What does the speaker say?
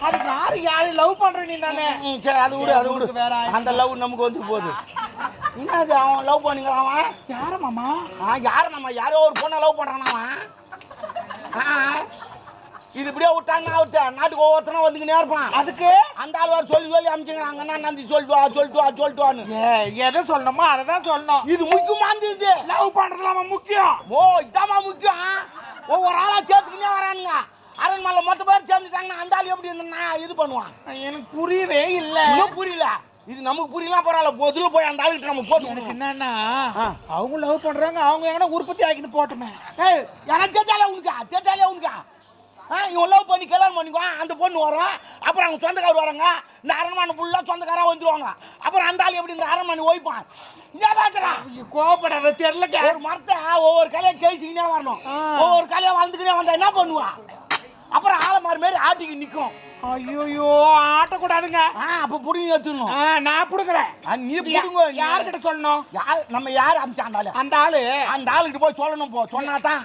அதுக்கு யாரு லவ் பண்ற நீ தானே? சரி அது விடு வேற அந்த லவ் நமக்கு வந்து போகுது. என்னது அவன் லவ் பண்ணுங்கிறான் அவன்? யார மாமா? யாரு நம்ம யாரோ ஒரு பொண்ணை லவ் பண்றான் அவன். இது இப்படியே விட்டாங்க நாட்டுக்கு ஒவ்வொருத்தரும் வந்துக்கினே இருப்பான். அதுக்கு அந்த ஆள் வேறு சொல்லி அமைச்சுக்கிறாங்கன்னா நந்தி சொல்லிட்டு எதை சொல்லணுமோ அதை தான் சொல்லணும். இது முக்கியமானது. இது லவ் பண்றதுலாமா முக்கியம்? இதாம்மா முக்கியம். ஒவ்வொரு ஆளா சேர்த்துக்கினே வரானுங்க. அரண்மனை மொத்த பேர் சேர்ந்துட்டாங்கன்னா அந்த ஆள் எப்படி இருந்தா இது பண்ணுவான்? எனக்கு புரியவே இல்லை. இன்னும் புரியல. இது நமக்கு புரியலாம் பரவாயில்ல. பொதுல போய் அந்த ஆளுகிட்ட நம்ம போட்டு எனக்கு என்னன்னா அவங்க லவ் பண்றாங்க, அவங்க எங்கன்னா உற்பத்தி ஆக்கின்னு போட்டுமே. எனக்கு தெரிஞ்சாலே உனக்கு இவன் லவ் பண்ணி கல்யாணம் பண்ணிக்குவான். அந்த பொண்ணு வரும். அப்புறம் அவங்க சொந்தக்காரர் வராங்க. இந்த அரண்மனை ஃபுல்லாக சொந்தக்காராக வந்துடுவாங்க. அப்புறம் அந்த ஆள் எப்படி இந்த அரண்மனை ஓய்ப்பான்? இங்கே பார்த்துறான். கோவப்படாத தெரியல. ஒரு மரத்தை ஒவ்வொரு கலையை கேசிக்கினே வரணும். ஒவ்வொரு கலையை வாழ்ந்துக்கினே வந்தா என்ன பண்ணுவான்? அப்புறம் ஆலமாரி மாரி ஆட்டிக்கு நிற்கும். ஐயோ ஆட்டக்கூடாதுங்க. அப்போ புடுங்கி எடுத்துடணும். நான் புடுங்குறேன். நீ புடுங்க. யார்கிட்ட சொல்லணும்? நம்ம யார் அமிச்சாண்டாலும் அந்த ஆளுகிட்ட போய் சொல்லணும். சொன்னா தான்